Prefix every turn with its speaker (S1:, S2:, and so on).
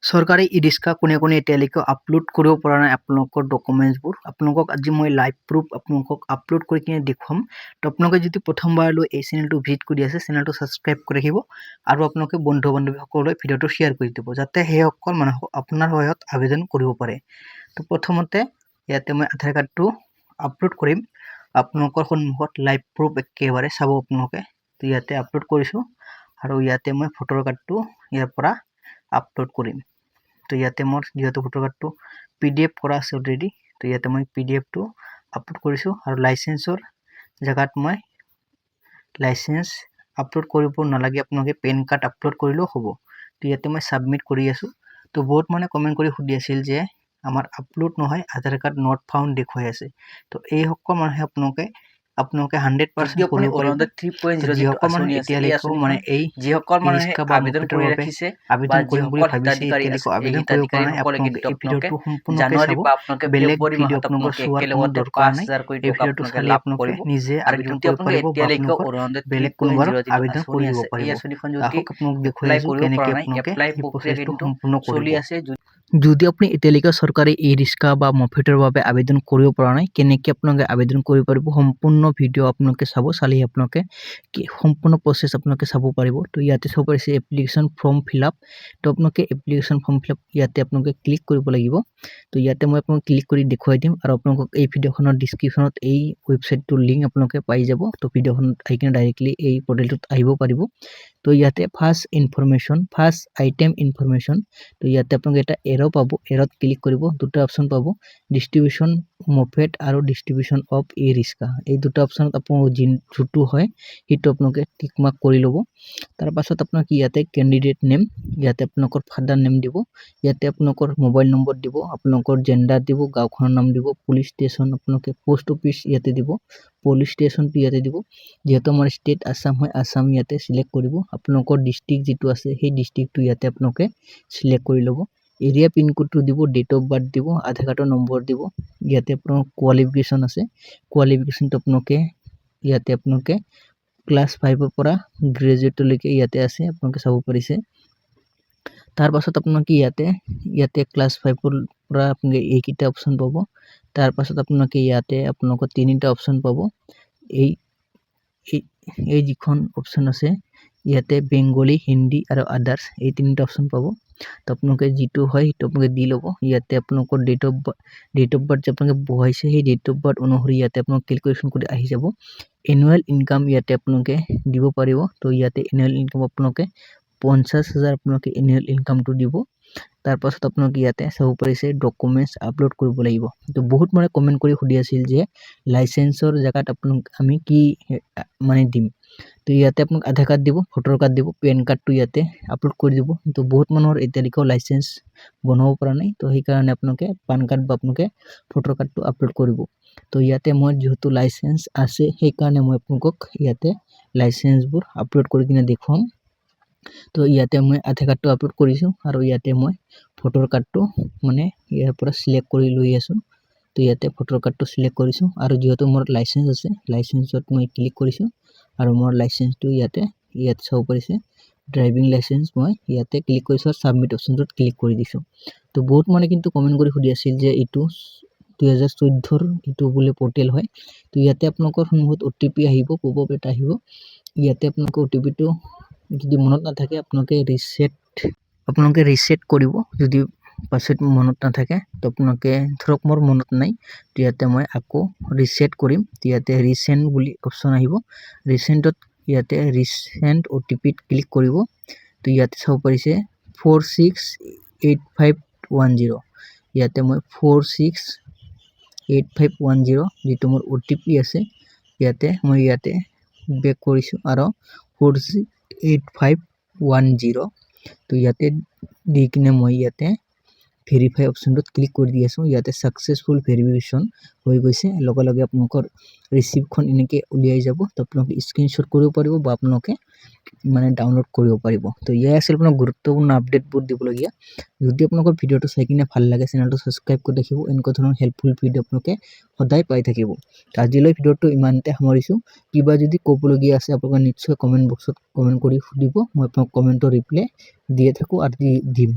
S1: চৰকাৰী ই-ৰিক্সা কোনে এতিয়ালৈকে আপলোড কৰিব পৰা নাই আপোনালোকৰ ডকুমেণ্টছবোৰ আপোনালোকক আজি মই লাইভ প্ৰুফ আপোনালোকক আপলোড কৰি কিনে দেখুৱাম তো আপোনালোকে যদি প্ৰথমবাৰলৈ এই চেনেলটো ভিজিট কৰি আছে চেনেলটো ছাবস্ক্ৰাইব কৰি ৰাখিব আৰু আপোনালোকে বন্ধু বান্ধৱীসকললৈ ভিডিঅ'টো শ্বেয়াৰ কৰি দিব যাতে সেইসকল মানুহ আপোনাৰ সহায়ত আবেদন কৰিব পাৰে তো প্ৰথমতে ইয়াতে মই আধাৰ কাৰ্ডটো আপলোড কৰিম আপোনালোকৰ সন্মুখত লাইভ প্ৰুফ একেবাৰে চাব আপোনালোকে তো ইয়াতে আপলোড কৰিছোঁ আৰু ইয়াতে মই ভোটাৰ কাৰ্ডটো ইয়াৰ পৰা আপলোড কৰিম তো ইয়াতে মোৰ যেহেতু ভোটাৰ কাৰ্ডটো PDF কৰা আছে অলৰেডি তো ইয়াতে মই PDF টো আপলোড কৰিছোঁ আৰু লাইসেন্সৰ জায়গাত মই লাইসেন্স আপলোড কৰিব নালাগে আপোনালোকে পেন কাৰ্ড আপলোড কৰিলেও হ'ব তো ইয়াতে মই সাবমিট কৰি আছো তো বহুত মানে কমেন্ট কৰি সুধি আছিল যে আমাৰ আপলোড নহয় আধাৰ কাৰ্ড নট ফাউণ্ড দেখুৱাই আছে তো এই সকল মানুহে আপোনালোকে 100% কৰিব পাৰিব 3.0 আঁচনি আছে এই আঁচনি মানে এই যিসকল মানুহে আবেদন কৰি ৰাখিছে আবেদন কৰিম বুলি ভাবিছে এতিয়ালৈকে আবেদন কৰিব পৰা নাই আপোনালোকে এই ভিডিঅ'টো সম্পূৰ্ণকৈ চাব বেলেগ ভিডিঅ' আপোনালোকৰ চোৱাৰ কোনো দৰকাৰ নাই এই ভিডিঅ'টো চালে আপোনালোকে নিজে আবেদন কৰিব পাৰিব বা আপোনালোকৰ বেলেগ কোনোবাৰ আবেদন কৰিব পাৰিব আহক আপোনালোক দেখুৱাইছো কেনেকৈ আপোনালোকে এই প্ৰচেছটো সম্পূৰ্ণ কৰি আছে যদি আপুনি এতিয়ালৈকে চৰকাৰী ই-ৰিক্সা বা মফেটৰ বাবে আবেদন কৰিব পৰা নাই কেনেকৈ আপোনালোকে আবেদন কৰিব পাৰিব সম্পূৰ্ণ ভিডিঅ' আপোনালোকে চাব চালে আপোনালোকে সম্পূৰ্ণ প্ৰচেছ আপোনালোকে চাব পাৰিব তো ইয়াতে চাব পাৰিছে এপ্লিকেশ্যন ফৰ্ম ফিলআপ তো আপোনালোকে এপ্লিকেশ্যন ফৰ্ম ফিলআপ ইয়াতে আপোনালোকে ক্লিক কৰিব লাগিব তো ইয়াতে মই আপোনাক ক্লিক কৰি দেখুৱাই দিম আৰু আপোনালোকক এই ভিডিঅ'খনৰ ডেসক্ৰিপচনত এই ৱেবছাইটটোৰ লিংক আপোনালোকে পাই যাব তো ভিডিঅ'খনত আহি কিনে ডাইৰেক্টলি এই পৰ্টেলটোত আহিব পাৰিব তো ইয়াতে first information first item information তো ইয়াতে আপোনালোকে এটা এৰো পাব এৰোত ক্লিক কৰিব দুটা অপচন পাব ডিস্ট্ৰিবিউশন মফেট আৰু ডিস্ট্ৰিবিউশন অফ ই-ৰিক্সা এই দুটা অপচনত আপোনালোক যেটো হয় সেইটো আপোনালোকে টিক মাৰ্ক কৰি ল'ব তাৰ পাছত আপোনালোকে ইয়াতে ক্যান্ডিডেট নেম ইয়াতে আপোনালোকৰ ফাদাৰ নেম দিব ইয়াতে আপোনালোকৰ মোবাইল নম্বৰ দিব আপোনালোকৰ জেন্ডাৰ দিব গাঁওখনৰ নাম দিব পুলিশ ষ্টেচন আপোনালোকে পোষ্ট অফিস ইয়াতে দিব পুলিশ ষ্টেচনটো ইয়াতে দিব যেহেতু আমাৰ ষ্টেট আসাম হয় আসাম ইয়াতে সিলেক্ট কৰিব আপোনালোকৰ ডিস্ট্ৰিক্ট যেটো আছে সেই ডিস্ট্ৰিক্টটো ইয়াতে আপোনালোকে সিলেক্ট কৰি ল'ব এৰিয়া পিন কোডটো দিব ডেট অফ বাৰ্থ দিব আধাৰ কাৰ্ডৰ নম্বৰ দিব ইয়াতে আপোনাৰ কোৱালিফিকেশন আছে কোৱালিফিকেশনটো আপোনালোকে ইয়াতে আপোনালোকে ক্লাস 5 ৰ পৰা গ্ৰেজুৱেট লৈকে ইয়াতে আছে আপোনালোকে চাব পাৰিছে তাৰ পাছত আপোনালোকে ইয়াতে ক্লাস 5 ৰ পৰা আপোনালোকে এইকিটা অপচন পাব তাৰ পাছত আপোনালোকে ইয়াতে আপোনালোকৰ তিনিটা অপচন পাব এই যিখন অপচন আছে ইয়াতে বেংগলী হিন্দী আৰু আদার্স এই তিনিটা অপচন পাব তো আপোনালোকে যেটো হয় সেইটো আপোনালোকে দি ল'ব ইয়াতে আপোনালোকৰ ডেট অফ বাৰ্থ যে আপোনালোকে বহাইছে সেই ডেট অফ বাৰ্থ অনুসৰি ইয়াতে আপোনালোক ক্যালকুলেশন কৰি আহি যাব এনুৱেল ইনকাম ইয়াতে আপোনালোকে দিব পাৰিব তো ইয়াতে এনুৱেল ইনকাম আপোনালোকে 50,000 আপোনালোকে এনুৱেল ইনকামটো দিব তাৰ পাছত আপোনালোকে ইয়াতে চাব পাৰিছে ডকুমেন্টস আপলোড কৰিব লাগিব তো বহুত মানে কমেন্ট কৰি সুধি আছিল যে লাইসেন্সৰ জায়গাত আপোনালোক আমি কি মানে দিম তো ইয়াতে আপোনাক আধাৰ কাৰ্ড দিব ভোটাৰ কাৰ্ড দিব পেন কাৰ্ডটো ইয়াতে আপলোড কৰি দিব তো বহুত মানুহৰ এতিয়ালৈকে লাইসেন্স বনাব পৰা নাই তো সেই কাৰণে আপোনালোকে পান কাৰ্ড বা আপোনালোকে ভোটাৰ কাৰ্ডটো আপলোড কৰিব তো ইয়াতে মই যেহেতু লাইসেন্স আছে সেই কাৰণে মই আপোনালোকক ইয়াতে লাইসেন্সবোৰ আপলোড কৰি কিনে দেখুৱাম তো ইয়াতে মই আধাৰ কাৰ্ডটো আপলোড কৰিছো আৰু ইয়াতে মই ভোটাৰ কাৰ্ডটো মানে ইয়াৰ পৰা সিলেক্ট কৰি লৈ আছো তো ইয়াতে ভোটাৰ কাৰ্ডটো সিলেক্ট কৰিছো আৰু যেহেতু মোৰ লাইসেন্স আছে লাইসেন্সত মই ক্লিক কৰিছো আৰু মোৰ লাইসেন্সটো ইয়াতে চাব পাৰিছে ড্ৰাইভিং লাইসেন্স মই ইয়াতে ক্লিক কৰিছো আৰু সাবমিট অপচনটোত ক্লিক কৰি দিছো তো বহুত মানে কিন্তু কমেন্ট কৰি সুধি আছিল যে ইটো 2014 ৰ ইটো বুলে পোৰ্টেল হয় তো ইয়াতে আপোনালোকৰ সন্মুখত OTP আহিব পপআপ এটা আহিব ইয়াতে আপোনালোকৰ OTP টো যদি মনত নাথাকে আপোনালোকে ৰিসেট কৰিব যদি পাছত মনত নাথাকে তো আপোনালোকে ধৰক মোৰ মনত নাই তো ইয়াতে মই আকৌ ৰিসেট কৰিম ইয়াতে ৰিসেন্ট বুলি অপচন আহিব ৰিসেন্টত ইয়াতে ৰিসেন্ট OTP ত ক্লিক কৰিব তো ইয়াতে চাব পাৰিছে 468510 ইয়াতে মই 468510 যেটো মোৰ OTP আছে ইয়াতে মই বেক কৰিছো আৰু 468510 তো ইয়াতে দি কিনে মই ইয়াতে ভেৰিফাই অপচনটোত ক্লিক কৰি দি আছো ইয়াতে সাকসেসফুল ভেৰিফিকেশন হৈ গৈছে লগে লগে আপোনালোকৰ ৰিসিপ্টখন এনেকৈ উলিয়াই যাব তো আপোনালোকে স্ক্ৰিনশ্বট কৰিব পাৰিব বা আপোনালোকে মানে ডাউনলোড কৰিব পাৰিব তো ইয়া আছিল আপোনাৰ গুৰুত্বপূৰ্ণ আপডেটবোৰ দিবলগীয়া যদি আপোনালোকৰ ভিডিঅ'টো চাই কিনে ভাল লাগে চেনেলটো সাবস্ক্ৰাইব কৰি ৰাখিব এনেকুৱা ধৰণৰ হেল্পফুল ভিডিঅ' আপোনালোকে সদায় পাই থাকিব আজিলৈ ভিডিঅ'টো ইমানতে সামৰিছো কিবা যদি ক'বলগীয়া আছে আপোনালোকে নিশ্চয় কমেন্ট বক্সত কমেন্ট কৰি সুধিব মই আপোনাক কমেন্টৰ ৰিপ্লাই দিয়ে থাকো আৰু দিম